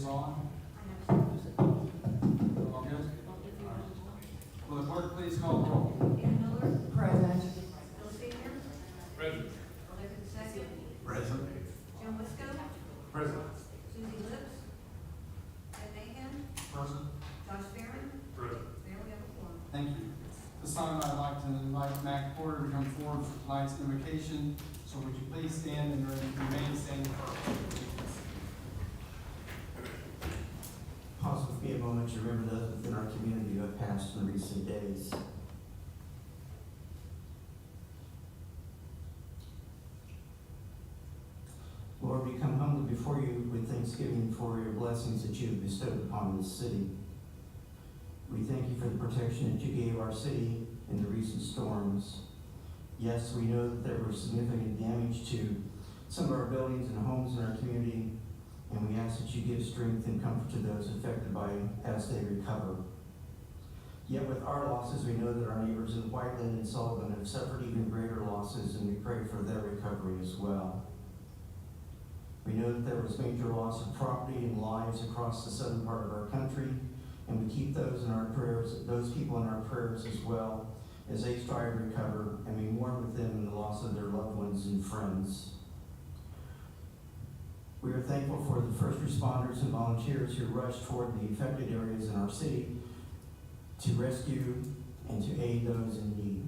on? I have All good? Will the clerk please call the roll? Dan Miller, Present. Bill Senior, Present. Larry II, Present. Jim Wisco, Present. Susie Lips, Ed Mahan, Present. Josh Fairman, Present. Mayor, we have a quorum. Thank you. This time I'd like to invite Mac Porter to come forward for tonight's invocation. So would you please stand and remain standing for our Pause with me a moment to remember those within our community who have passed in recent days. Lord, we come humbly before you with thanksgiving for your blessings that you have bestowed upon this city. We thank you for the protection that you gave our city in the recent storms. Yes, we know that there was significant damage to some of our buildings and homes in our community, and we ask that you give strength and comfort to those affected by as they recover. Yet with our losses, we know that our neighbors in Whiteland and Sullivan have suffered even greater losses, and we pray for their recovery as well. We know that there was major loss of property and lives across the southern part of our country, and we keep those in our prayers, those people in our prayers as well, as they strive to recover, and we mourn with them in the loss of their loved ones and friends. We are thankful for the first responders and volunteers who rushed toward the affected areas in our city to rescue and to aid those in need.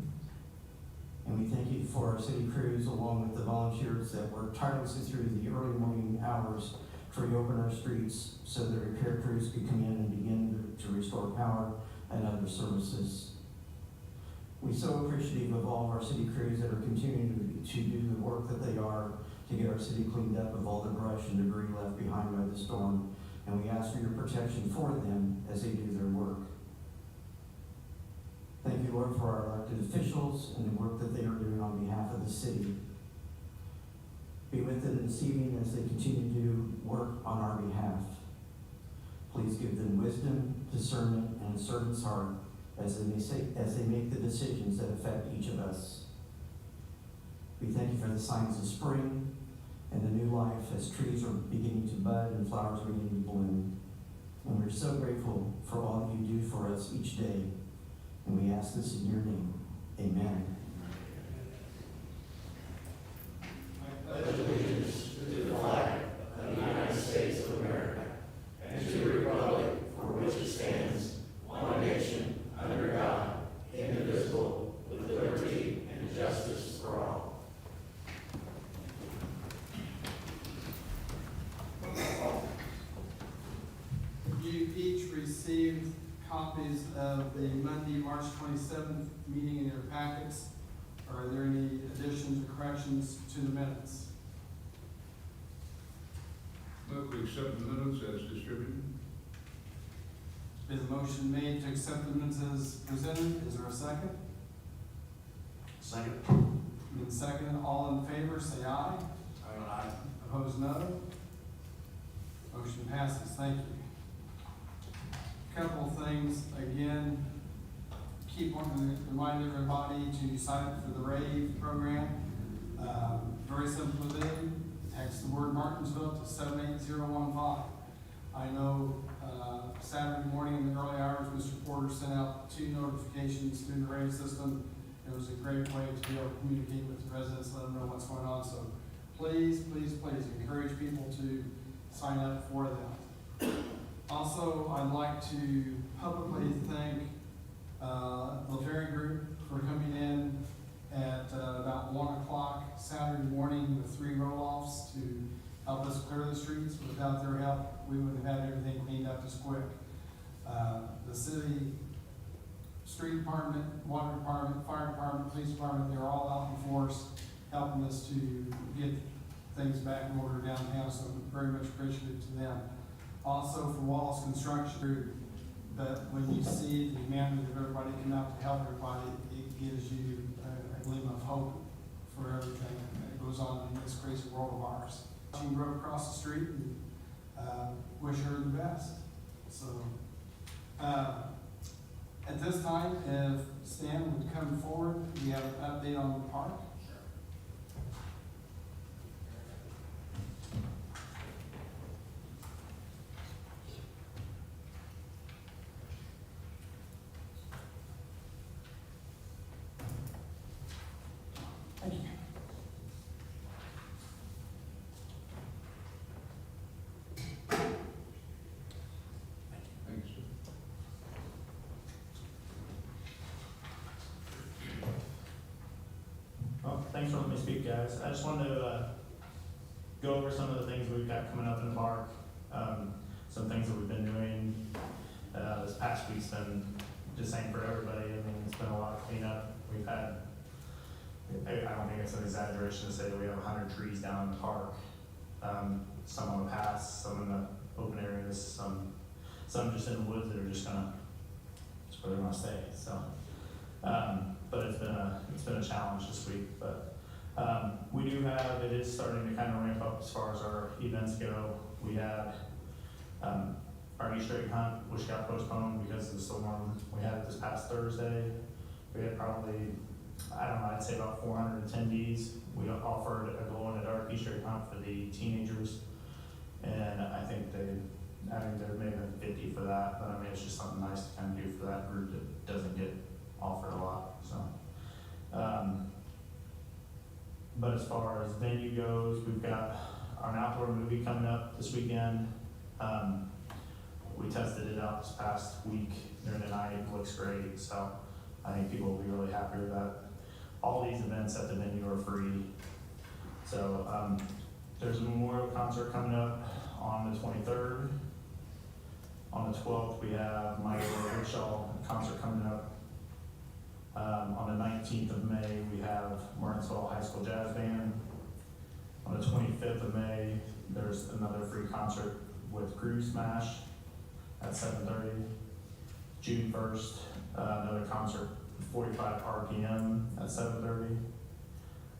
And we thank you for our city crews along with the volunteers that worked tirelessly through the early morning hours to reopen our streets so that repair crews could come in and begin to restore power and other services. We're so appreciative of all of our city crews that are continuing to do the work that they are to get our city cleaned up of all the brush and debris left behind by the storm. And we ask for your protection for them as they do their work. Thank you, Lord, for our elected officials and the work that they are doing on behalf of the city. Be with them this evening as they continue to do work on our behalf. Please give them wisdom, discernment, and a servant's heart as they make the decisions that affect each of us. We thank you for the signs of spring and the new life as trees are beginning to bud and flowers are beginning to bloom. And we're so grateful for all that you do for us each day. And we ask this in your name. Amen. I pledge allegiance to the flag of the United States of America and to the republic for which it stands, one nation, under God, indivisible, with liberty and justice for all. You each received copies of the Monday, March 27th meeting in your packets. Are there any additions or corrections to the minutes? Move to accept the minutes as distributed. Is a motion made to accept the minutes as presented? Is there a second? Second. Been seconded. All in favor, say aye. Aye. Opposed, no. Motion passes. Thank you. Couple of things. Again, keep wanting to remind everybody to sign up for the RAVE program. Very simple to do. Text the word Martinsville to 78015. I know Saturday morning in the early hours, Mr. Porter sent out 2 notifications through the RAVE system. It was a great way to be able to communicate with the residents, let them know what's going on. So please, please, please encourage people to sign up for them. Also, I'd like to publicly thank the Ferry Group for coming in at about 1 o'clock Saturday morning with 3 roll-offs to help us clear the streets. Without their help, we wouldn't have had everything cleaned up as quick. The city, street department, water department, fire department, police department, they're all out in force helping us to get things back in order downtown, so I'm very much appreciative to them. Also for Wallace Construction, but when you see the humanity of everybody come out to help everybody, it gives you a gleam of hope for everything that goes on in this crazy world of ours. She rode across the street and wish her the best. So at this time, if Stan would come forward, we have an update on the park. speak, guys. I just wanted to go over some of the things we've got coming up in the park, some things that we've been doing. This past week's been the same for everybody. I mean, it's been a lot of cleanup. We've had, I don't think it's an exaggeration to say that we have 100 trees down in the park. Some on the paths, some in the open areas, some just in the woods that are just gonna, it's where they're gonna stay, so. But it's been a challenge this week, but, we do have, it is starting to kind of ramp up as far as our events go. We have, our Easter egg hunt, which got postponed because of the storm. We had it this past Thursday. We had probably, I don't know, I'd say about 400 attendees. We offered a glow-in-the-dark Easter egg hunt for the teenagers. And I think there may have been 50 for that, but I mean, it's just something nice to kind of do for that group that doesn't get offered a lot, so. But as far as venue goes, we've got our outdoor movie coming up this weekend. We tested it out this past week during the night, it looks great, so I think people will be really happy with that. All these events at the venue are free. So, there's a memorial concert coming up on the 23rd. On the 12th, we have Michael Rickshaw concert coming up. On the 19th of May, we have Martinsville High School Jazz Band. On the 25th of May, there's another free concert with Groove Smash at 7:30. June 1st, another concert, 45 RPM at 7:30.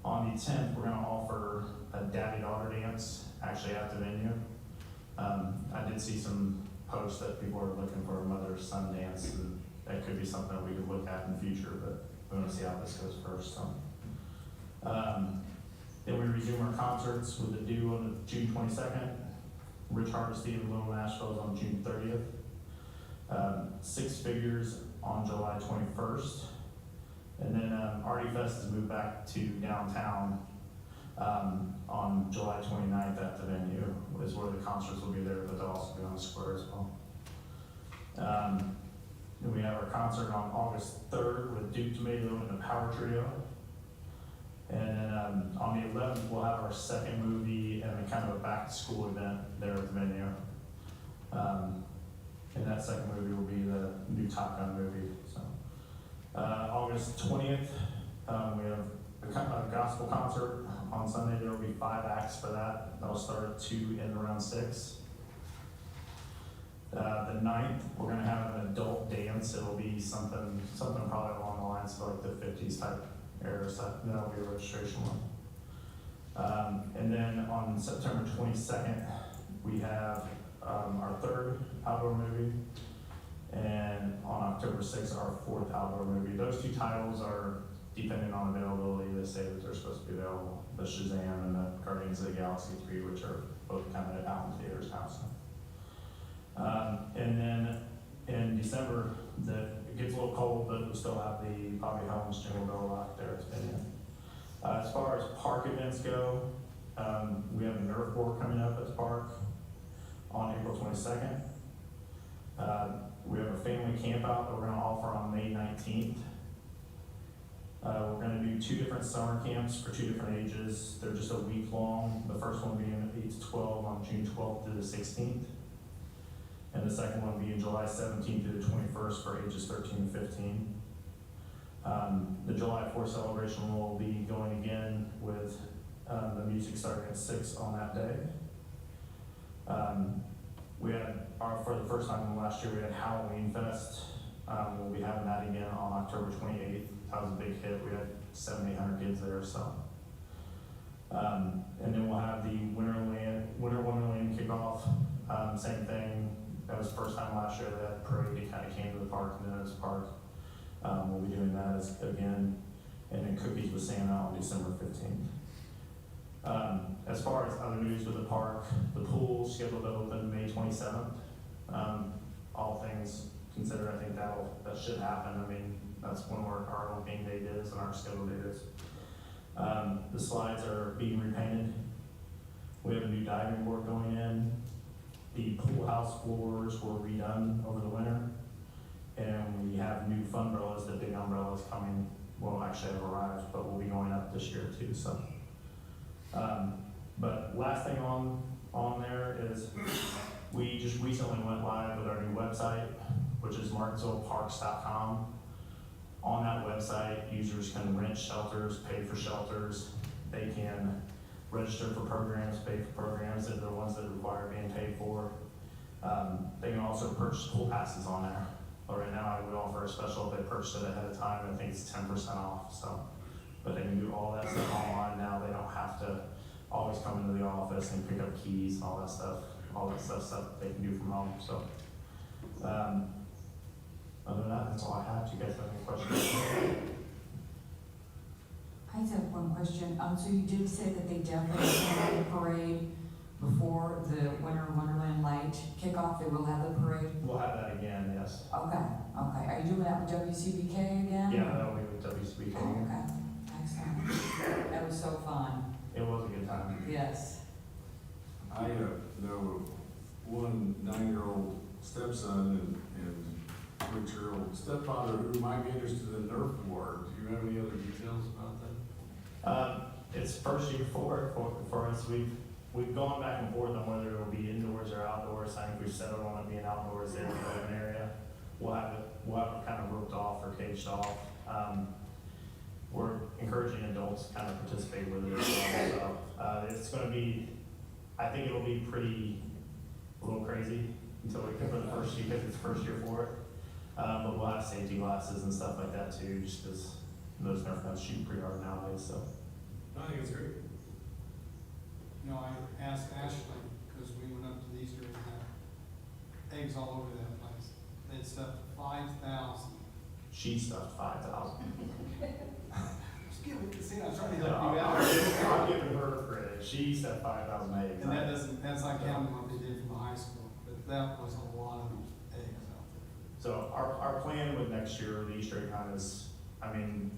On the 10th, we're gonna offer a daddy-daughter dance, actually at the venue. I did see some posts that people are looking for a mother-son dance, and that could be something that we could look at in the future, but we wanna see how this goes first, so. Then we resume our concerts with the due on the June 22nd. Rich Hardesty in Little Nashville is on June 30th. Six Figures on July 21st. And then Artie Fest has moved back to downtown on July 29th at the venue, is where the concerts will be there, but they'll also be on the square as well. Then we have our concert on August 3rd with Duke Tomato and the Power Trio. And then on the 11th, we'll have our second movie and kind of a back-to-school event there at the venue. And that second movie will be the new Top Gun movie. So, August 20th, we have a gospel concert on Sunday. There will be 5 acts for that. That'll start at 2 and around 6. The 9th, we're gonna have an adult dance. It'll be something probably along the lines of like the 50s type era, so that'll be a registration one. And then on September 22nd, we have our 3rd outdoor movie, and on October 6th, our 4th outdoor movie. Those 2 titles are depending on availability. They say that they're supposed to be available. The Shazam and the Guardians of the Galaxy 3, which are both kind of out in theaters now. So. And then in December, it gets a little cold, but we still have the Bobby Helms Jingle Bell Rock there at the venue. As far as park events go, we have a Nerf Board coming up at the park on April 22nd. We have a family camp out that we're going to offer on May 19th. We're going to do 2 different summer camps for 2 different ages. They're just a week long. The first one being 8 to 12 on June 12th through the 16th. And the second one being July 17th through the 21st for ages 13 to 15. The July 4th celebration will be going again with the music starting at 6 on that day. We had for the first time last year, we had Halloween Fest. We'll be having that again on October 28th. That was a big hit. We had 700-800 kids there, so. And then we'll have the Winter Wonderland kickoff. Same thing. That was the first time last year that parade kind of came to the park, and then it's park. We'll be doing that again. And then Cookies with Santa on December 15th. As far as other news with the park, the pool scheduled to open May 27th. All things considered, I think that should happen. I mean, that's when our opening date is and our scheduled date is. The slides are being repainted. We have a new diving board going in. The pool house floors were redone over the winter. And we have new fun umbrellas, the big umbrellas coming will actually have arrived, but we'll be going up this year too, so. But last thing on there is, we just recently went live with our new website, which is martinsvilleparks.com. On that website, users can rent shelters, pay for shelters, they can register for programs, pay for programs that are the ones that require being paid for. They can also purchase pool passes on there. But right now, I would offer a special if they purchase it ahead of time. I think it's 10% off. So, but they can do all that stuff online now. They don't have to always come into the office and pick up keys and all that stuff. All that stuff they can do from home. So, other than that, that's all I have. Do you guys have any questions? I just have one question. So you did say that they definitely will have the parade before the Winter Wonderland Light kickoff. They will have the parade? We'll have that again, yes. Okay. Are you doing that with WCBK again? Yeah, that'll be with WCBK. Oh, okay. Excellent. That was so fun. It was a good time. Yes. I know one 9-year-old stepson and 6-year-old stepfather who might be interested in Nerf war. Do you have any other details about that? It's first year for us. We've gone back and forth on whether it'll be indoors or outdoors. I think we've settled on it being outdoors there in the open area. We'll have it kind of roped off or caged off. We're encouraging adults to kind of participate with it as well. So it's going to be, I think it'll be a little crazy until we for the first year, because it's the first year for it. But we'll have safety glasses and stuff like that too, just because those Nerf guns shoot pretty hard nowadays. So I think it's great. You know, I asked Ashley, because we went up to the Easter and had eggs all over that place. They'd stuffed 5,000. she stuffed 5,000. Just give it, see, I was trying to No, help you out. I'm giving her credit. She stuffed 5,000 eggs. And that's not counting what they did from the high school, but that was a lot of eggs out there. So our plan with next year, the Easter egg hunt is, I mean,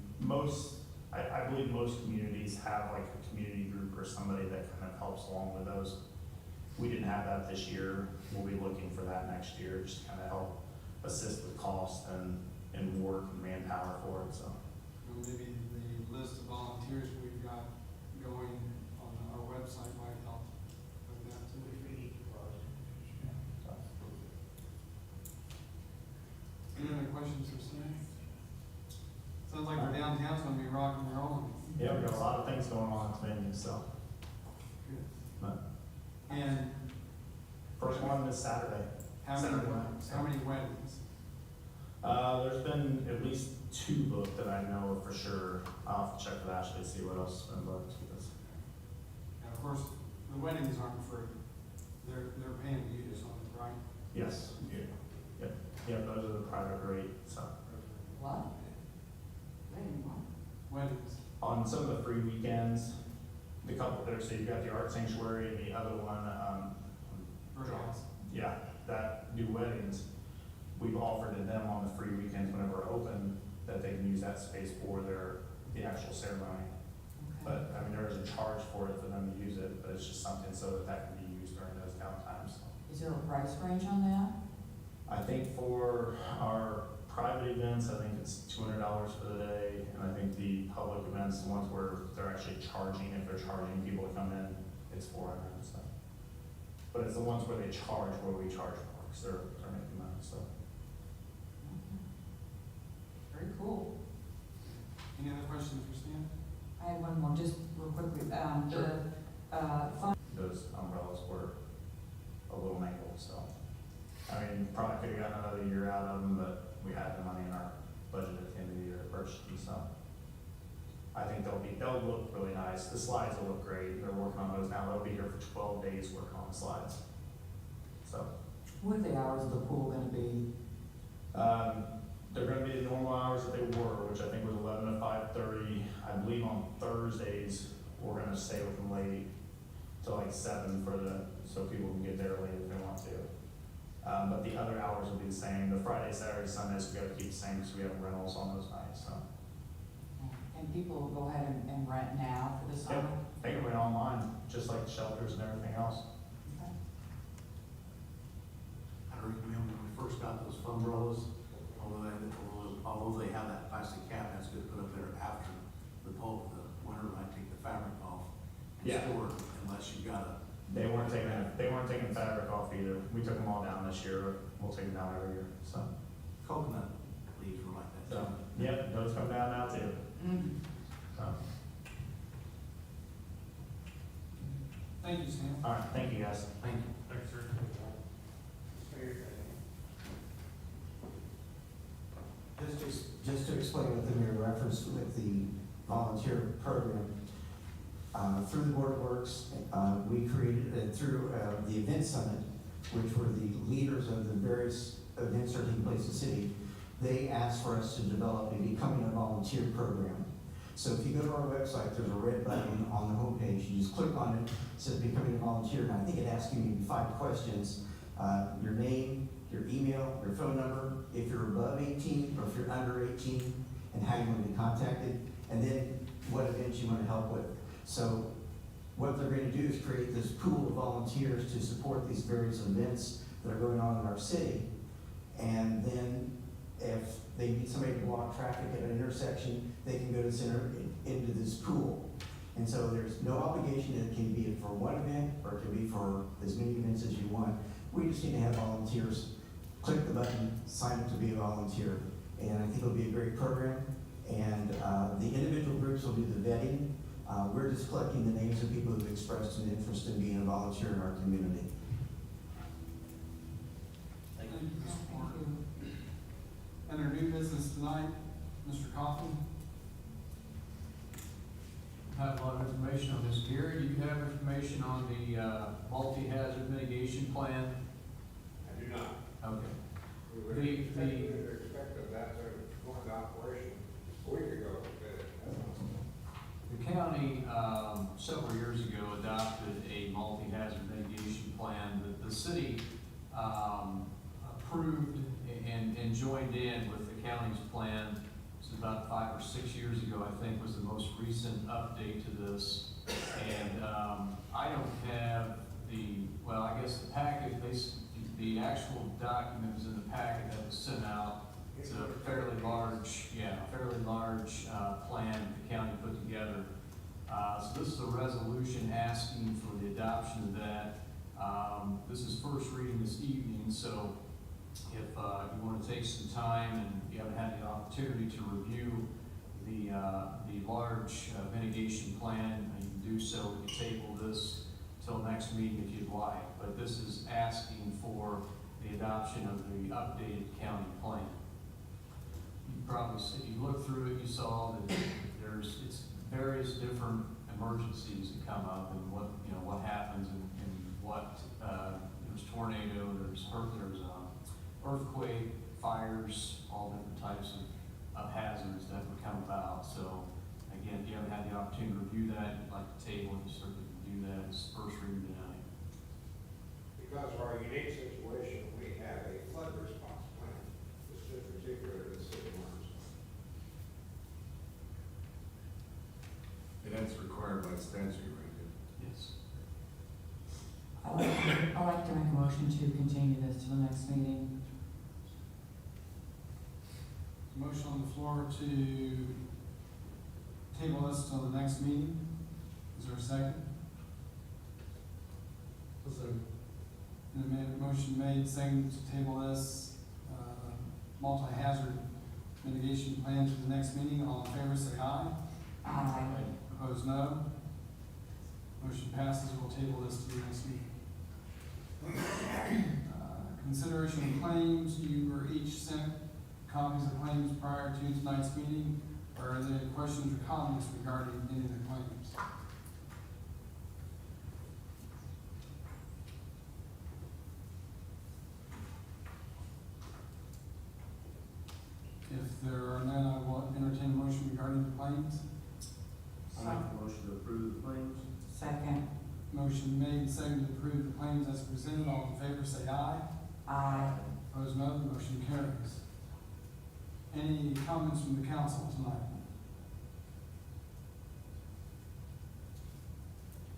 I believe most communities have like a community group or somebody that kind of helps along with those. We didn't have that this year. We'll be looking for that next year, just to kind of help assist with cost and work and manpower for it, so. You know, maybe the list of volunteers we've got going on our website might help with that too. Any other questions for Sam? Sounds like our downtown's gonna be rocking and rolling. Yeah, we got a lot of things going on at the venue, so. Good. But And first one is Saturday. how many, Saturday night, how many weddings? There's been at least 2 booked that I know of for sure. I'll have to check with Ashley to see what else has been booked. And of course, the weddings aren't free. They're paying dues on it, right? Yes. Yeah, those are the private rate, so. What? Wait, what? Weddings. On some of the free weekends, the couple there, so you've got the Art Sanctuary and the other one, Birdhouse. yeah, that do weddings. We've offered to them on the free weekends whenever we're open, that they can use that space for the actual ceremony. Okay. But, I mean, there is a charge for it for them to use it, but it's just something so that can be used during those downtimes. Is there a price range on that? I think for our private events, I think it's $200 for the day, and I think the public events, the ones where they're actually charging, if they're charging people to come in, it's $400 and stuff. But it's the ones where they charge, where we charge more, because they're making money, so. Very cool. Any other questions for Stan? I had one more, just real quickly. Sure. Fund Those umbrellas were a little mangled, so. I mean, probably could have gotten another year out of them, but we had the money in our budget at the end of the year to purchase them, so. I think they'll look really nice. The slides will look great. They're working on those now. They'll be here for 12 days working on the slides. So, what are the hours of the pool gonna be? they're gonna be the normal hours that they were, which I think was 11 to 5:30. I believe on Thursdays, we're gonna stay with them late till like 7 so people can get there late if they want to. But the other hours will be the same. The Friday, Saturday, Sundays, we gotta keep the same because we have rentals on those nights, so. And people will go ahead and rent now for the summer? They can rent online, just like the shelters and everything else. Okay. I remember when we first got those umbrellas, although they were although they have that plastic cap, that's good to put up there after the pole, the winter light, take the fabric off and Yeah. store it unless you've got a. They weren't taking fabric off either. We took them all down this year. We'll take them down every year, so. Coconut leaves were like that. So, yep, those come down now too, so. Thank you, Sam. All right, thank you guys. Thank you. Thanks, sir. Just to explain what the mayor referenced with the volunteer program, through the Board of Works, we created, through the event summit, which were the leaders of the various events that are taking place in the city, they asked for us to develop a Becoming a Volunteer program. So if you go to our website, there's a red button on the homepage, you just click on it, it says Becoming a Volunteer, and I think it asks you maybe 5 questions. Your name, your email, your phone number, if you're above 18 or if you're under 18, and how you want to be contacted, and then what events you want to help with. So what they're going to do is create this pool of volunteers to support these various events that are going on in our city. And then if they need somebody to block traffic at an intersection, they can go to into this pool. And so there's no obligation. It can be for one event or it can be for as many events as you want. We just need to have volunteers. Click the button, sign up to be a volunteer. And I think it'll be a great program. And the individual groups will do the vetting. We're just collecting the names of people who've expressed an interest in being a volunteer in our community. Thank you, Mr. Porter. Under new business tonight, Mr. Coffin. I have a lot of information on this. Gary, do you have information on the multi-hazard mitigation plan? I do not. Okay. We would expect that to go into operation a week ago. The county, several years ago, adopted a multi-hazard mitigation plan that the city approved and joined in with the county's plan. This is about 5 or 6 years ago, I think, was the most recent update to this. And I don't have I guess the packet, the actual document was in the packet that was sent out. It's a fairly large plan the county put together. So this is a resolution asking for the adoption of that. This is first reading this evening, so if you want to take some time and you haven't had the opportunity to review the large mitigation plan, you can do so. We can table this till next meeting if you'd like. But this is asking for the adoption of the updated county plan. You probably, if you look through it, you saw that it's various different emergencies that come up and what happens and what, there's tornado, there's earthquake, fires, all different types of hazards that would come about. So again, if you haven't had the opportunity to review that, you'd like to table, you certainly can do that as first reading tonight. Because of our unique situation, we have a flood response plan, this is particular in the city of Martinsville. And that's required by statute, right? Yes. I'd like to make a motion to continue this to the next meeting. Motion on the floor to table this till the next meeting. Is there a second? And a motion made, second to table this, multi-hazard mitigation plan to the next meeting. All in favor, say aye. Aye. Opposed, no. Motion passes. We'll table this to the next meeting. Consideration of claims. You were each sent copies of claims prior to tonight's meeting. Are there any questions or comments regarding any of the claims? If there are none, I will entertain a motion regarding the claims. I make the motion to approve the claims. Second. Motion made, second to approve the claims as presented. All in favor, say aye. Aye. Opposed, no. The motion carries. Any comments from the council tonight?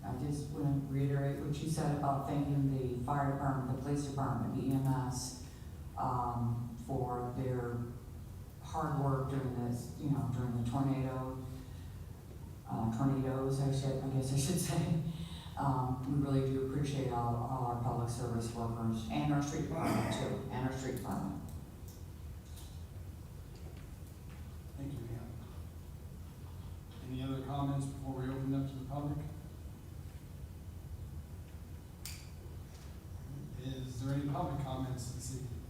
I just want to reiterate what you said about thanking the fire department, the police department, the EMS, for their hard work during this, during the tornadoes, I guess I should say. We really do appreciate all our public service workers and our street department too, and our street department. Thank you, ma'am. Any other comments before we open up to the public? Is there any public comments this evening?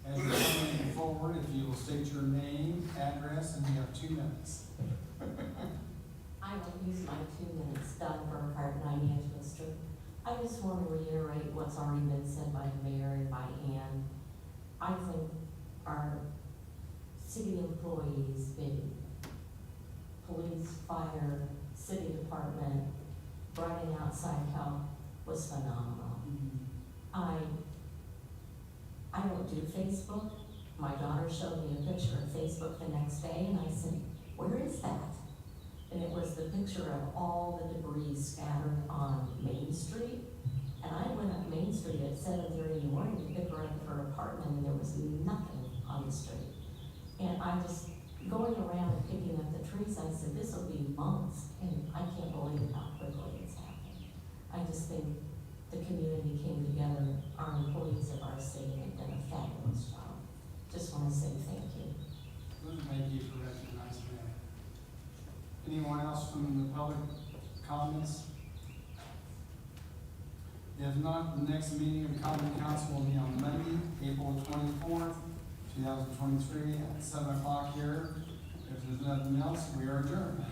As you're coming forward, if you will state your name, address, and you have 2 minutes. I will use my 2 minutes. Doug Burkhart, 9 Angela Street. I just want to reiterate what's already been said by the mayor and by Ann. I think our city employees, be it police, fire, city department, providing outside help was phenomenal. I don't do Facebook. My daughter showed me a picture of Facebook the next day, and I said, "Where is that?" And it was the picture of all the debris scattered on Main Street. And I went up Main Street at 7:30 in the morning to pick her up at her apartment, and there was nothing on the street. And I just, going around and picking up the trees, I said, this will be months, and I can't believe how quickly it's happened. I just think the community came together, our employees of our city have done a fabulous job. Just want to say thank you. Thank you for recognizing that. Anyone else from the public comments? If not, the next meeting of the common council will be on Monday, April 24th, 2023 at 7 o'clock here. If there's nothing else, we are adjourned.